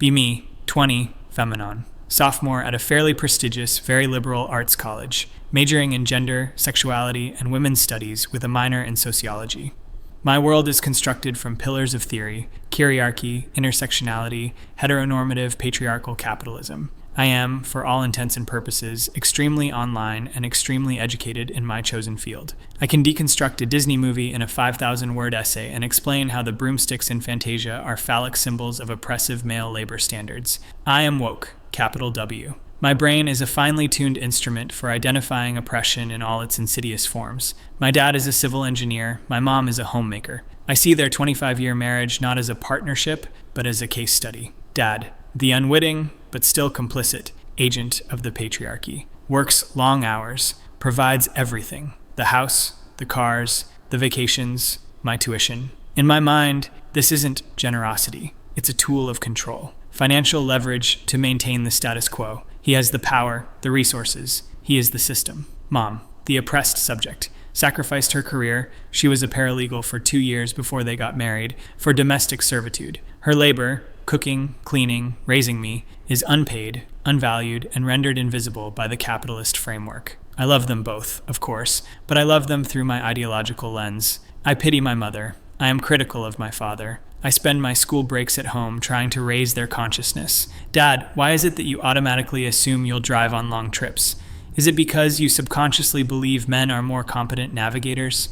Be me, 20, Feminon. Sophomore at a fairly prestigious, very liberal arts college, majoring in gender, sexuality, and women's studies with a minor in sociology. My world is constructed from pillars of theory, kyriarchy, intersectionality, heteronormative patriarchal capitalism. I am, for all intents and purposes, extremely online and extremely educated in my chosen field. I can deconstruct a Disney movie in a 5,000-word essay and explain how the broomsticks in Fantasia are phallic symbols of oppressive male labor standards. I am woke, capital W. My brain is a finely tuned instrument for identifying oppression in all its insidious forms. My dad is a civil engineer, my mom is a homemaker. I see their 25-year marriage not as a partnership, but as a case study. Dad, the unwitting, but still complicit, agent of the patriarchy, works long hours, provides everything: the house, the cars, the vacations, my tuition. In my mind, this isn't generosity, it's a tool of control. Financial leverage to maintain the status quo. He has the power, the resources. He is the system. Mom, the oppressed subject, sacrificed her career. She was a paralegal for 2 years before they got married for domestic servitude. Her labor, cooking, cleaning, raising me, is unpaid, unvalued, and rendered invisible by the capitalist framework. I love them both, of course, but I love them through my ideological lens. I pity my mother. I am critical of my father. I spend my school breaks at home trying to raise their consciousness. Dad, why is it that you automatically assume you'll drive on long trips? Is it because you subconsciously believe men are more competent navigators?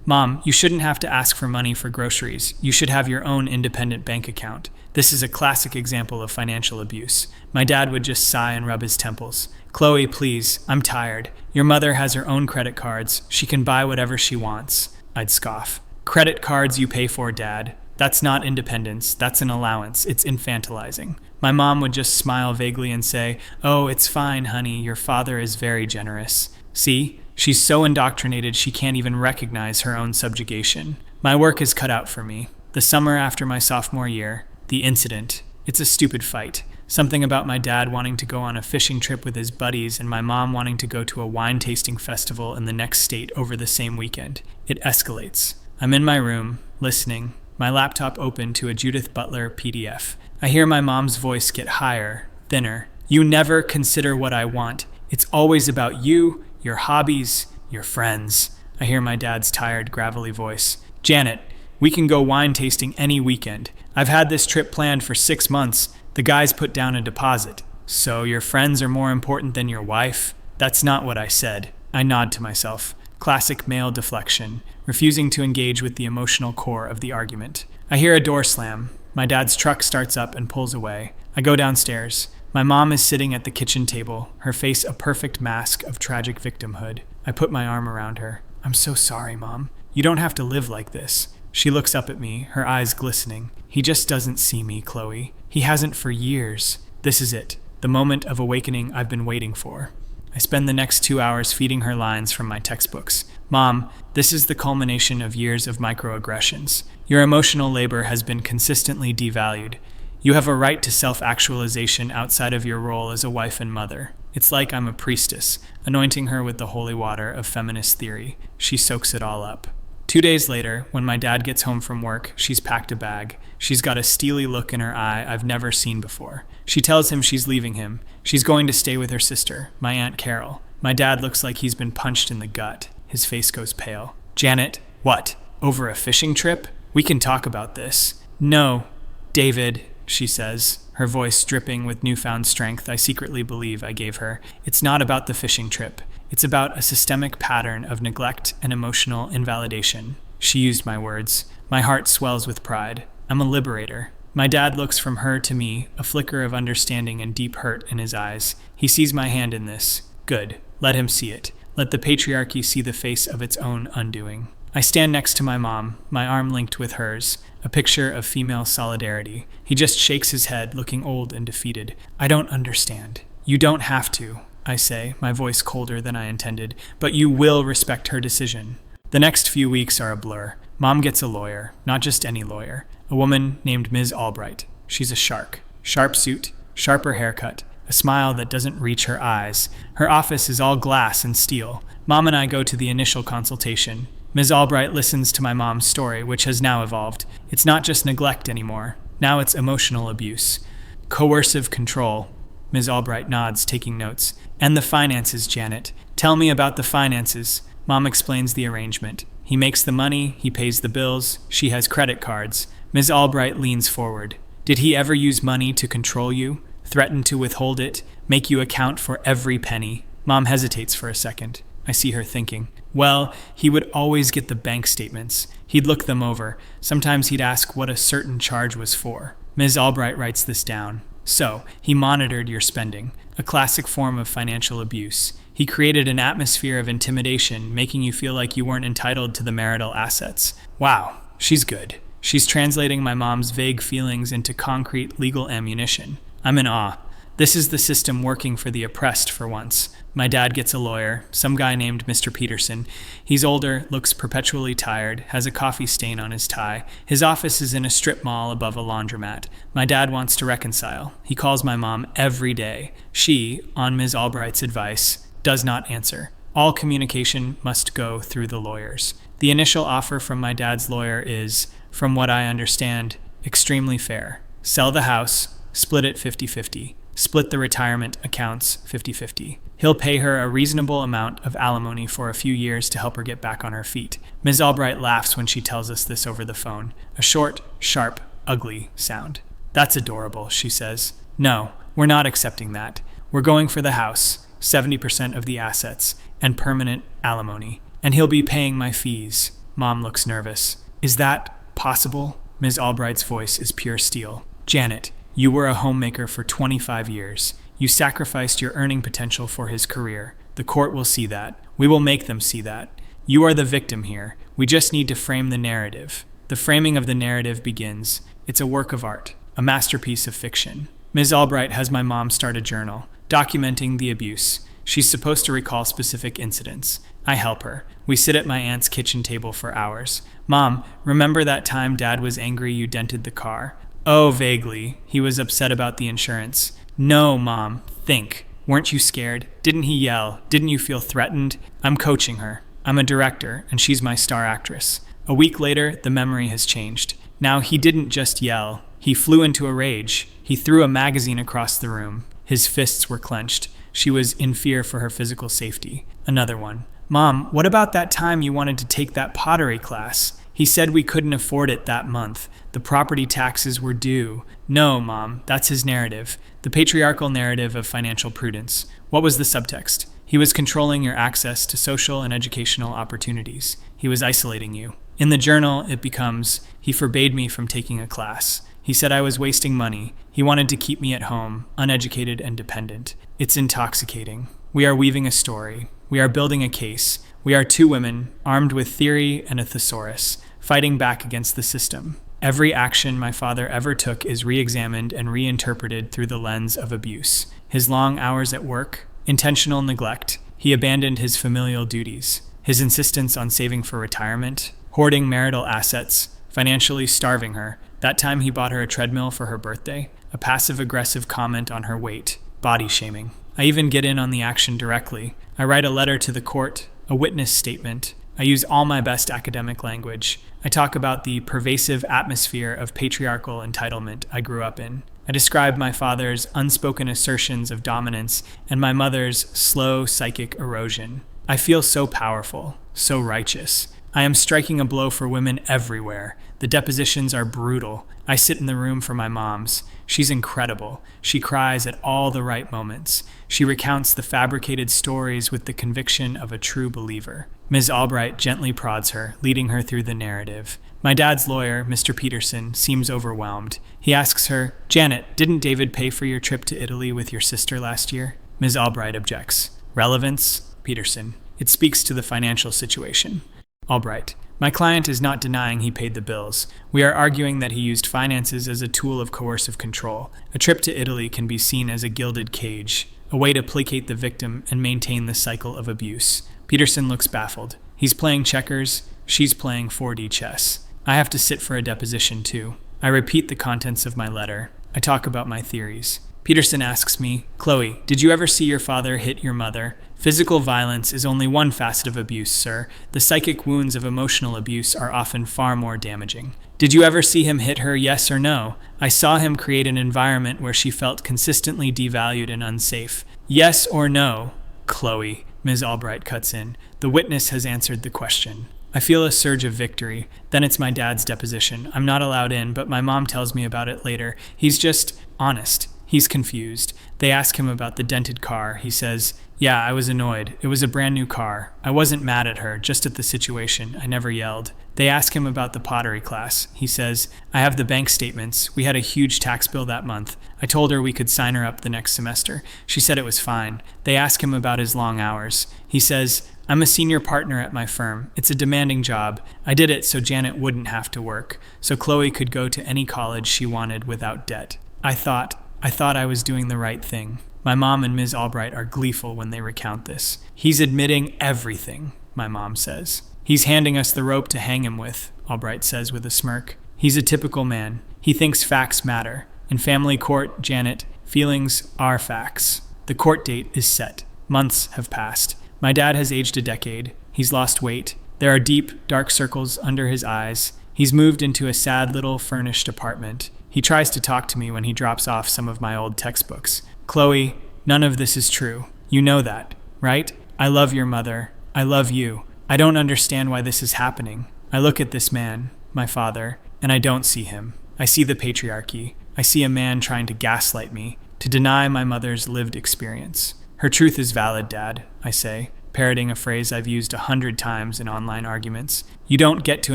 Mom, you shouldn't have to ask for money for groceries. You should have your own independent bank account. This is a classic example of financial abuse. My dad would just sigh and rub his temples. Chloe, please, I'm tired. Your mother has her own credit cards. She can buy whatever she wants. I'd scoff. Credit cards you pay for, Dad. That's not independence, that's an allowance, it's infantilizing. My mom would just smile vaguely and say, "Oh, it's fine, honey, your father is very generous." See, she's so indoctrinated she can't even recognize her own subjugation. My work is cut out for me. The summer after my sophomore year, the incident. It's a stupid fight. Something about my dad wanting to go on a fishing trip with his buddies and my mom wanting to go to a wine tasting festival in the next state over the same weekend. It escalates. I'm in my room, listening. My laptop open to a Judith Butler PDF. I hear my mom's voice get higher, thinner. You never consider what I want. It's always about you, your hobbies, your friends. I hear my dad's tired, gravelly voice. Janet, we can go wine tasting any weekend. I've had this trip planned for 6 months. The guys put down a deposit. So your friends are more important than your wife? That's not what I said. I nod to myself. Classic male deflection, refusing to engage with the emotional core of the argument. I hear a door slam. My dad's truck starts up and pulls away. I go downstairs. My mom is sitting at the kitchen table, her face a perfect mask of tragic victimhood. I put my arm around her. I'm so sorry, Mom. You don't have to live like this. She looks up at me, her eyes glistening. He just doesn't see me, Chloe. He hasn't for years. This is it, the moment of awakening I've been waiting for. I spend the next 2 hours feeding her lines from my textbooks. Mom, this is the culmination of years of microaggressions. Your emotional labor has been consistently devalued. You have a right to self-actualization outside of your role as a wife and mother. It's like I'm a priestess, anointing her with the holy water of feminist theory. She soaks it all up. 2 days later, when my dad gets home from work, she's packed a bag. She's got a steely look in her eye I've never seen before. She tells him she's leaving him. She's going to stay with her sister, my Aunt Carol. My dad looks like he's been punched in the gut. His face goes pale. Janet, what? Over a fishing trip? We can talk about this. No, David, she says, her voice dripping with newfound strength I secretly believe I gave her. It's not about the fishing trip. It's about a systemic pattern of neglect and emotional invalidation. She used my words. My heart swells with pride. I'm a liberator. My dad looks from her to me, a flicker of understanding and deep hurt in his eyes. He sees my hand in this. Good. Let him see it. Let the patriarchy see the face of its own undoing. I stand next to my mom, my arm linked with hers, a picture of female solidarity. He just shakes his head, looking old and defeated. I don't understand. You don't have to, I say, my voice colder than I intended, but you will respect her decision. The next few weeks are a blur. Mom gets a lawyer, not just any lawyer, a woman named Ms. Albright. She's a shark. Sharp suit, sharper haircut, a smile that doesn't reach her eyes. Her office is all glass and steel. Mom and I go to the initial consultation. Ms. Albright listens to my mom's story, which has now evolved. It's not just neglect anymore. Now it's emotional abuse. Coercive control. Ms. Albright nods, taking notes. And the finances, Janet. Tell me about the finances. Mom explains the arrangement. He makes the money, he pays the bills, she has credit cards. Ms. Albright leans forward. Did he ever use money to control you? Threaten to withhold it? Make you account for every penny? Mom hesitates for a second. I see her thinking. Well, he would always get the bank statements. He'd look them over. Sometimes he'd ask what a certain charge was for. Ms. Albright writes this down. So, he monitored your spending, a classic form of financial abuse. He created an atmosphere of intimidation, making you feel like you weren't entitled to the marital assets. Wow, she's good. She's translating my mom's vague feelings into concrete legal ammunition. I'm in awe. This is the system working for the oppressed for once. My dad gets a lawyer, some guy named Mr. Peterson. He's older, looks perpetually tired, has a coffee stain on his tie. His office is in a strip mall above a laundromat. My dad wants to reconcile. He calls my mom every day. She, on Ms. Albright's advice, does not answer. All communication must go through the lawyers. The initial offer from my dad's lawyer is, from what I understand, extremely fair. Sell the house, split it 50-50. Split the retirement accounts 50-50. He'll pay her a reasonable amount of alimony for a few years to help her get back on her feet. Ms. Albright laughs when she tells us this over the phone. A short, sharp, ugly sound. That's adorable, she says. No, we're not accepting that. We're going for the house, 70% of the assets, and permanent alimony. And he'll be paying my fees. Mom looks nervous. Is that possible? Ms. Albright's voice is pure steel. Janet, you were a homemaker for 25 years. You sacrificed your earning potential for his career. The court will see that. We will make them see that. You are the victim here. We just need to frame the narrative. The framing of the narrative begins. It's a work of art, a masterpiece of fiction. Ms. Albright has my mom start a journal, documenting the abuse. She's supposed to recall specific incidents. I help her. We sit at my aunt's kitchen table for hours. Mom, remember that time Dad was angry you dented the car? Oh, vaguely. He was upset about the insurance. No, Mom. Think. Weren't you scared? Didn't he yell? Didn't you feel threatened? I'm coaching her. I'm a director, and she's my star actress. A week later, the memory has changed. Now, he didn't just yell. He flew into a rage. He threw a magazine across the room. His fists were clenched. She was in fear for her physical safety. Another one. Mom, what about that time you wanted to take that pottery class? He said we couldn't afford it that month. The property taxes were due. No, Mom, that's his narrative. The patriarchal narrative of financial prudence. What was the subtext? He was controlling your access to social and educational opportunities. He was isolating you. In the journal, it becomes, he forbade me from taking a class. He said I was wasting money. He wanted to keep me at home, uneducated and dependent. It's intoxicating. We are weaving a story. We are building a case. We are two women, armed with theory and a thesaurus, fighting back against the system. Every action my father ever took is re-examined and reinterpreted through the lens of abuse. His long hours at work, intentional neglect. He abandoned his familial duties. His insistence on saving for retirement, hoarding marital assets, financially starving her. That time he bought her a treadmill for her birthday. A passive-aggressive comment on her weight. Body shaming. I even get in on the action directly. I write a letter to the court, a witness statement. I use all my best academic language. I talk about the pervasive atmosphere of patriarchal entitlement I grew up in. I describe my father's unspoken assertions of dominance and my mother's slow psychic erosion. I feel so powerful, so righteous. I am striking a blow for women everywhere. The depositions are brutal. I sit in the room for my mom's. She's incredible. She cries at all the right moments. She recounts the fabricated stories with the conviction of a true believer. Ms. Albright gently prods her, leading her through the narrative. My dad's lawyer, Mr. Peterson, seems overwhelmed. He asks her, Janet, didn't David pay for your trip to Italy with your sister last year? Ms. Albright objects. Relevance? Peterson. It speaks to the financial situation. Albright. My client is not denying he paid the bills. We are arguing that he used finances as a tool of coercive control. A trip to Italy can be seen as a gilded cage, a way to placate the victim and maintain the cycle of abuse. Peterson looks baffled. He's playing checkers, she's playing 4D chess. I have to sit for a deposition too. I repeat the contents of my letter. I talk about my theories. Peterson asks me, Chloe, did you ever see your father hit your mother? Physical violence is only one facet of abuse, sir. The psychic wounds of emotional abuse are often far more damaging. Did you ever see him hit her, yes or no? I saw him create an environment where she felt consistently devalued and unsafe. Yes or no, Chloe? Ms. Albright cuts in. The witness has answered the question. I feel a surge of victory. Then it's my dad's deposition. I'm not allowed in, but my mom tells me about it later. He's just honest. He's confused. They ask him about the dented car. He says, "Yeah, I was annoyed. It was a brand new car. I wasn't mad at her, just at the situation. I never yelled." They ask him about the pottery class. He says, "I have the bank statements. We had a huge tax bill that month. I told her we could sign her up the next semester. She said it was fine." They ask him about his long hours. He says, "I'm a senior partner at my firm. It's a demanding job. I did it so Janet wouldn't have to work, so Chloe could go to any college she wanted without debt. I thought I was doing the right thing." My mom and Ms. Albright are gleeful when they recount this. "He's admitting everything," my mom says. "He's handing us the rope to hang him with," Albright says with a smirk. "He's a typical man. He thinks facts matter. In family court, Janet, feelings are facts." The court date is set. Months have passed. My dad has aged a decade. He's lost weight. There are deep, dark circles under his eyes. He's moved into a sad little furnished apartment. He tries to talk to me when he drops off some of my old textbooks. "Chloe, none of this is true. You know that, right? I love your mother. I love you. I don't understand why this is happening. I look at this man, my father, and I don't see him. I see the patriarchy. I see a man trying to gaslight me, to deny my mother's lived experience. Her truth is valid, Dad," I say, parroting a phrase I've used 100 times in online arguments. "You don't get to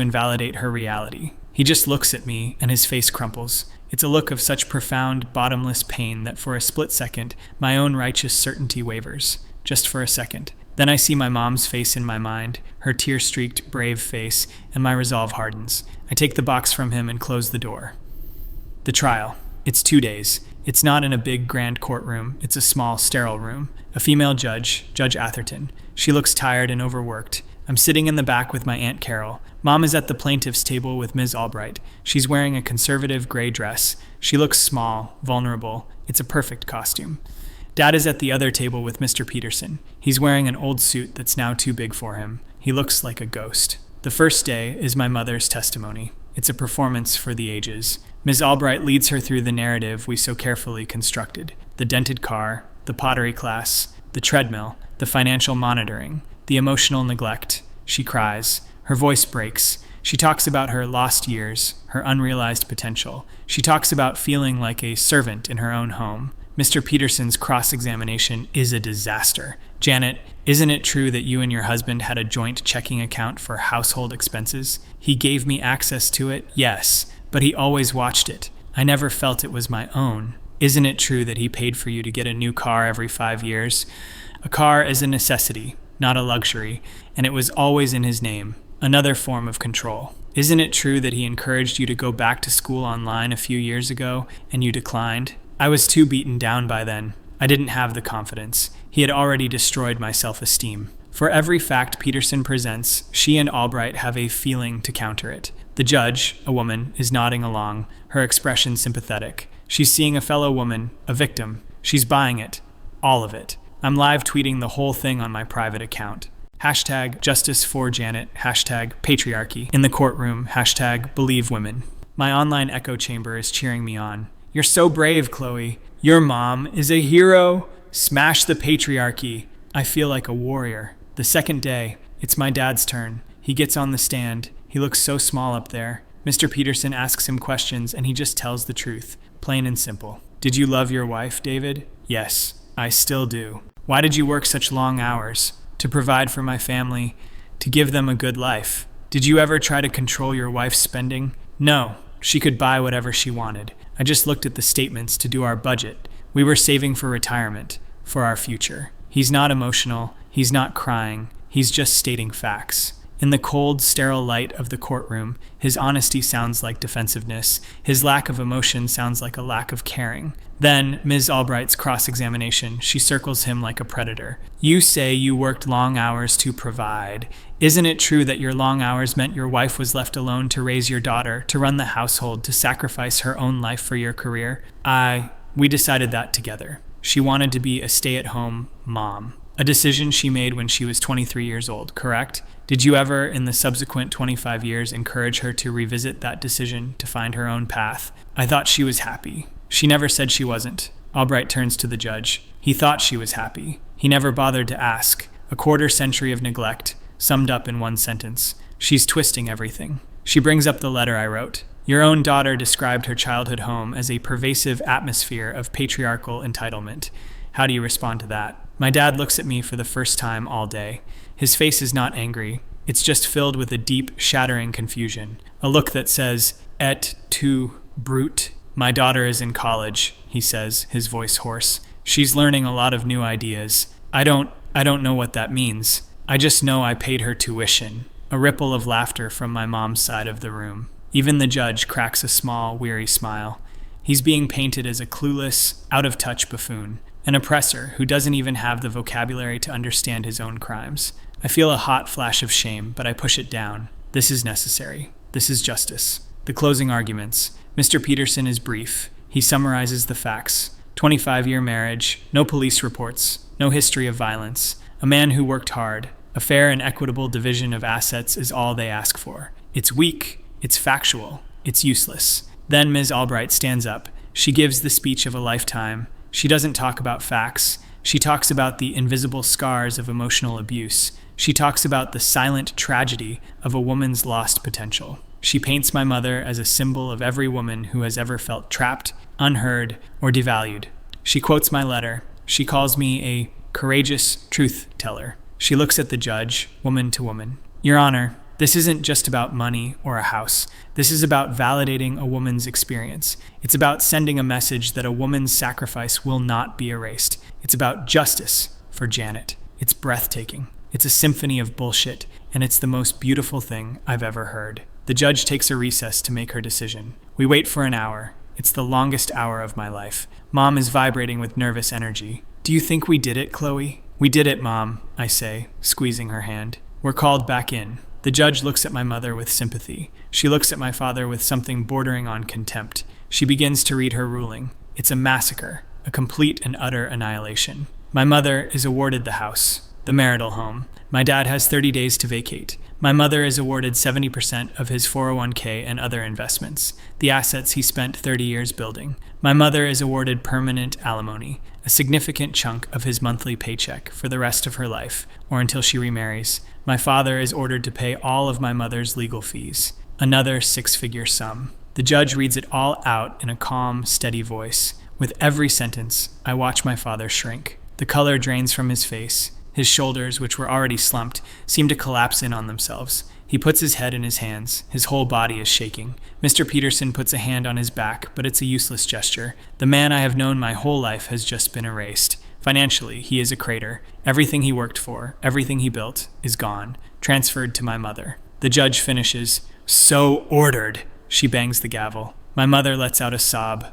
invalidate her reality." He just looks at me, and his face crumples. It's a look of such profound, bottomless pain that for a split second, my own righteous certainty wavers. Just for a second. Then I see my mom's face in my mind, her tear-streaked, brave face, and my resolve hardens. I take the box from him and close the door. The trial. It's 2 days. It's not in a big, grand courtroom. It's a small, sterile room. A female judge, Judge Atherton. She looks tired and overworked. I'm sitting in the back with my Aunt Carol. Mom is at the plaintiff's table with Ms. Albright. She's wearing a conservative gray dress. She looks small, vulnerable. It's a perfect costume. Dad is at the other table with Mr. Peterson. He's wearing an old suit that's now too big for him. He looks like a ghost. The first day is my mother's testimony. It's a performance for the ages. Ms. Albright leads her through the narrative we so carefully constructed. The dented car, the pottery class, the treadmill, the financial monitoring, the emotional neglect. She cries. Her voice breaks. She talks about her lost years, her unrealized potential. She talks about feeling like a servant in her own home. Mr. Peterson's cross-examination is a disaster. "Janet, isn't it true that you and your husband had a joint checking account for household expenses? He gave me access to it, yes, but he always watched it. I never felt it was my own. Isn't it true that he paid for you to get a new car every 5 years? A car is a necessity, not a luxury, and it was always in his name. Another form of control. Isn't it true that he encouraged you to go back to school online a few years ago, and you declined? I was too beaten down by then. I didn't have the confidence. He had already destroyed my self-esteem." For every fact Peterson presents, she and Albright have a feeling to counter it. The judge, a woman, is nodding along, her expression sympathetic. She's seeing a fellow woman, a victim. She's buying it. All of it. I'm live tweeting the whole thing on my private account. #JusticeForJanet, #patriarchy. In the courtroom, #BelieveWomen. My online echo chamber is cheering me on. "You're so brave, Chloe. Your mom is a hero. Smash the patriarchy." I feel like a warrior. The second day, it's my dad's turn. He gets on the stand. He looks so small up there. Mr. Peterson asks him questions, and he just tells the truth. Plain and simple. "Did you love your wife, David?" "Yes, I still do." "Why did you work such long hours?" "To provide for my family, to give them a good life." "Did you ever try to control your wife's spending?" "No, she could buy whatever she wanted. I just looked at the statements to do our budget. We were saving for retirement, for our future." He's not emotional. He's not crying. He's just stating facts. In the cold, sterile light of the courtroom, his honesty sounds like defensiveness. His lack of emotion sounds like a lack of caring. Then, Ms. Albright's cross-examination. She circles him like a predator. "You say you worked long hours to provide. Isn't it true that your long hours meant your wife was left alone to raise your daughter, to run the household, to sacrifice her own life for your career?" We decided that together. She wanted to be a stay-at-home mom. A decision she made when she was 23 years old, correct? Did you ever, in the subsequent 25 years, encourage her to revisit that decision to find her own path? I thought she was happy. She never said she wasn't. Albright turns to the judge. He thought she was happy. He never bothered to ask. A quarter-century of neglect, summed up in one sentence. She's twisting everything. She brings up the letter I wrote. Your own daughter described her childhood home as a pervasive atmosphere of patriarchal entitlement. How do you respond to that? My dad looks at me for the first time all day. His face is not angry. It's just filled with a deep, shattering confusion. A look that says, et tu, brute. My daughter is in college, he says, his voice hoarse. She's learning a lot of new ideas. I don't know what that means. I just know I paid her tuition. A ripple of laughter from my mom's side of the room. Even the judge cracks a small, weary smile. He's being painted as a clueless, out-of-touch buffoon. An oppressor who doesn't even have the vocabulary to understand his own crimes. I feel a hot flash of shame, but I push it down. This is necessary. This is justice. The closing arguments. Mr. Peterson is brief. He summarizes the facts. 25-year marriage, no police reports, no history of violence. A man who worked hard. A fair and equitable division of assets is all they ask for. It's weak. It's factual. It's useless. Then Ms. Albright stands up. She gives the speech of a lifetime. She doesn't talk about facts. She talks about the invisible scars of emotional abuse. She talks about the silent tragedy of a woman's lost potential. She paints my mother as a symbol of every woman who has ever felt trapped, unheard, or devalued. She quotes my letter. She calls me a courageous truth teller. She looks at the judge, woman to woman. Your Honor, this isn't just about money or a house. This is about validating a woman's experience. It's about sending a message that a woman's sacrifice will not be erased. It's about justice for Janet. It's breathtaking. It's a symphony of bullshit, and it's the most beautiful thing I've ever heard. The judge takes a recess to make her decision. We wait for an hour. It's the longest hour of my life. Mom is vibrating with nervous energy. Do you think we did it, Chloe? We did it, Mom, I say, squeezing her hand. We're called back in. The judge looks at my mother with sympathy. She looks at my father with something bordering on contempt. She begins to read her ruling. It's a massacre, a complete and utter annihilation. My mother is awarded the house, the marital home. My dad has 30 days to vacate. My mother is awarded 70% of his 401k and other investments, the assets he spent 30 years building. My mother is awarded permanent alimony, a significant chunk of his monthly paycheck for the rest of her life, or until she remarries. My father is ordered to pay all of my mother's legal fees, another six-figure sum. The judge reads it all out in a calm, steady voice. With every sentence, I watch my father shrink. The color drains from his face. His shoulders, which were already slumped, seem to collapse in on themselves. He puts his head in his hands. His whole body is shaking. Mr. Peterson puts a hand on his back, but it's a useless gesture. The man I have known my whole life has just been erased. Financially, he is a crater. Everything he worked for, everything he built, is gone, transferred to my mother. The judge finishes. So ordered. She bangs the gavel. My mother lets out a sob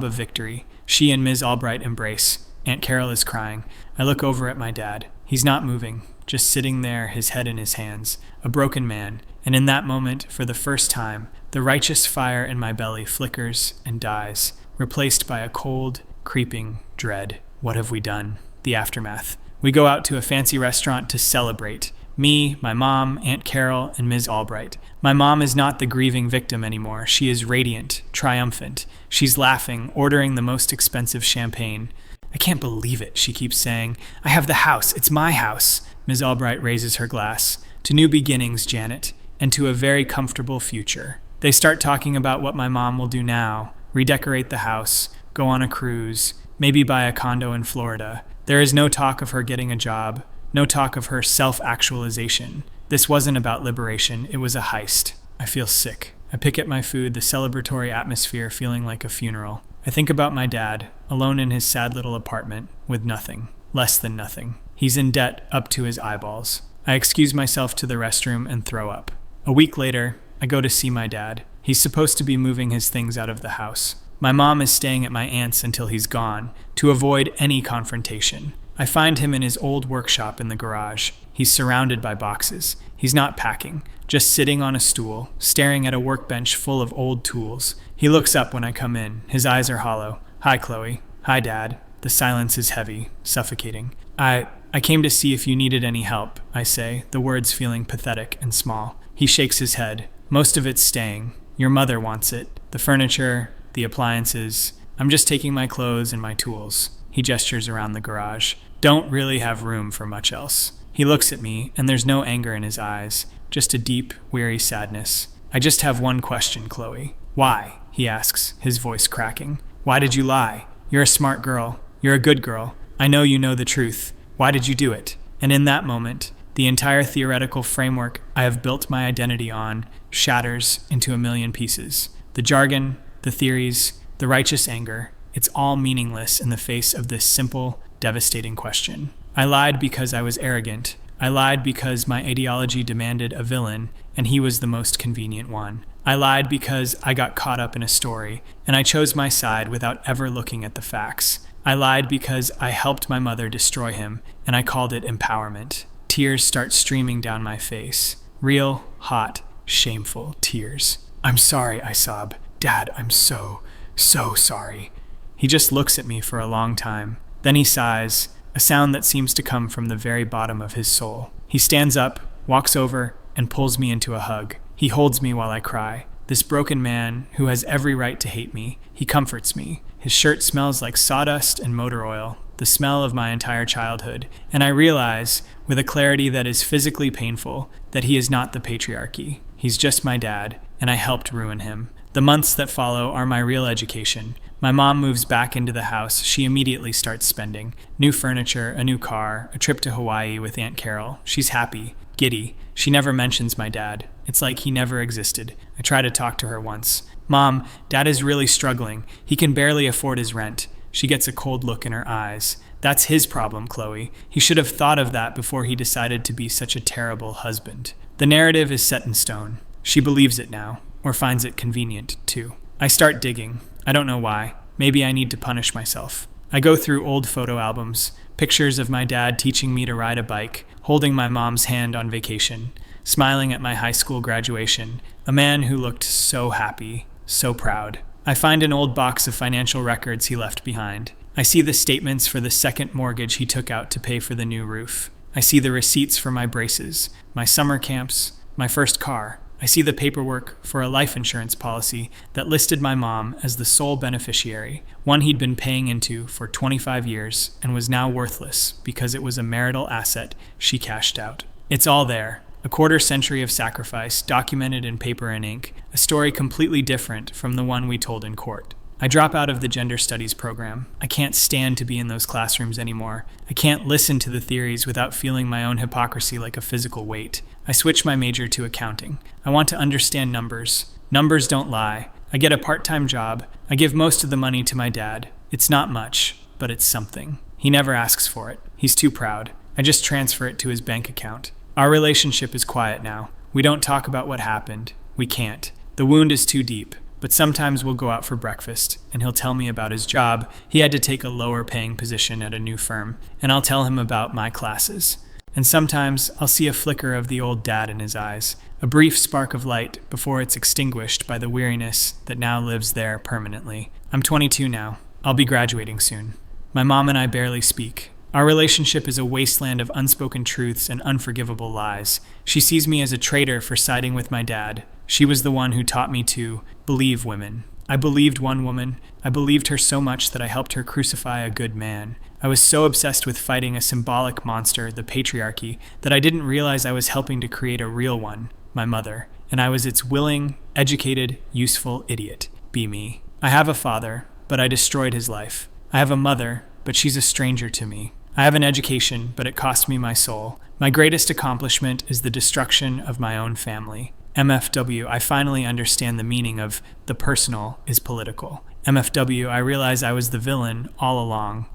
of victory. She and Ms. Albright embrace. Aunt Carol is crying. I look over at my dad. He's not moving, just sitting there, his head in his hands, a broken man. And in that moment, for the first time, the righteous fire in my belly flickers and dies, replaced by a cold, creeping dread. What have we done? The aftermath. We go out to a fancy restaurant to celebrate. Me, my mom, Aunt Carol, and Ms. Albright. My mom is not the grieving victim anymore. She is radiant, triumphant. She's laughing, ordering the most expensive champagne. I can't believe it, she keeps saying. I have the house. It's my house. Ms. Albright raises her glass. To new beginnings, Janet, and to a very comfortable future. They start talking about what my mom will do now. Redecorate the house, go on a cruise, maybe buy a condo in Florida. There is no talk of her getting a job, no talk of her self-actualization. This wasn't about liberation, it was a heist. I feel sick. I pick at my food, the celebratory atmosphere feeling like a funeral. I think about my dad, alone in his sad little apartment, with nothing, less than nothing. He's in debt up to his eyeballs. I excuse myself to the restroom and throw up. A week later, I go to see my dad. He's supposed to be moving his things out of the house. My mom is staying at my aunt's until he's gone, to avoid any confrontation. I find him in his old workshop in the garage. He's surrounded by boxes. He's not packing, just sitting on a stool, staring at a workbench full of old tools. He looks up when I come in. His eyes are hollow. Hi, Chloe. Hi, Dad. The silence is heavy, suffocating. I I came to see if you needed any help, I say, the words feeling pathetic and small. He shakes his head. Most of it's staying. Your mother wants it. The furniture, the appliances. I'm just taking my clothes and my tools. He gestures around the garage. Don't really have room for much else. He looks at me, and there's no anger in his eyes, just a deep, weary sadness. I just have one question, Chloe. Why? He asks, his voice cracking. Why did you lie? You're a smart girl. You're a good girl. I know you know the truth. Why did you do it? And in that moment, the entire theoretical framework I have built my identity on shatters into a million pieces. The jargon, the theories, the righteous anger, it's all meaningless in the face of this simple, devastating question. I lied because I was arrogant. I lied because my ideology demanded a villain, and he was the most convenient one. I lied because I got caught up in a story, and I chose my side without ever looking at the facts. I lied because I helped my mother destroy him, and I called it empowerment. Tears start streaming down my face. Real, hot, shameful tears. I'm sorry, I sob. Dad, I'm so sorry. He just looks at me for a long time. Then he sighs, a sound that seems to come from the very bottom of his soul. He stands up, walks over, and pulls me into a hug. He holds me while I cry. This broken man, who has every right to hate me, he comforts me. His shirt smells like sawdust and motor oil, the smell of my entire childhood, and I realize, with a clarity that is physically painful, that he is not the patriarchy. He's just my dad, and I helped ruin him. The months that follow are my real education. My mom moves back into the house. She immediately starts spending. New furniture, a new car, a trip to Hawaii with Aunt Carol. She's happy, giddy. She never mentions my dad. It's like he never existed. I try to talk to her once. Mom, Dad is really struggling. He can barely afford his rent. She gets a cold look in her eyes. That's his problem, Chloe. He should have thought of that before he decided to be such a terrible husband. The narrative is set in stone. She believes it now, or finds it convenient, too. I start digging. I don't know why. Maybe I need to punish myself. I go through old photo albums, pictures of my dad teaching me to ride a bike, holding my mom's hand on vacation, smiling at my high school graduation, a man who looked so happy, so proud. I find an old box of financial records he left behind. I see the statements for the second mortgage he took out to pay for the new roof. I see the receipts for my braces, my summer camps, my first car. I see the paperwork for a life insurance policy that listed my mom as the sole beneficiary, one he'd been paying into for 25 years and was now worthless because it was a marital asset she cashed out. It's all there. A quarter century of sacrifice, documented in paper and ink, a story completely different from the one we told in court. I drop out of the gender studies program. I can't stand to be in those classrooms anymore. I can't listen to the theories without feeling my own hypocrisy like a physical weight. I switch my major to accounting. I want to understand numbers. Numbers don't lie. I get a part-time job. I give most of the money to my dad. It's not much, but it's something. He never asks for it. He's too proud. I just transfer it to his bank account. Our relationship is quiet now. We don't talk about what happened. We can't. The wound is too deep. But sometimes we'll go out for breakfast, and he'll tell me about his job. He had to take a lower-paying position at a new firm, and I'll tell him about my classes. And sometimes I'll see a flicker of the old dad in his eyes, a brief spark of light before it's extinguished by the weariness that now lives there permanently. I'm 22 now. I'll be graduating soon. My mom and I barely speak. Our relationship is a wasteland of unspoken truths and unforgivable lies. She sees me as a traitor for siding with my dad. She was the one who taught me to believe women. I believed one woman. I believed her so much that I helped her crucify a good man. I was so obsessed with fighting a symbolic monster, the patriarchy, that I didn't realize I was helping to create a real one, my mother. And I was its willing, educated, useful idiot. Be me. I have a father, but I destroyed his life. I have a mother, but she's a stranger to me. I have an education, but it cost me my soul. My greatest accomplishment is the destruction of my own family. MFW, I finally understand the meaning of the personal is political. MFW, I realize I was the villain all along.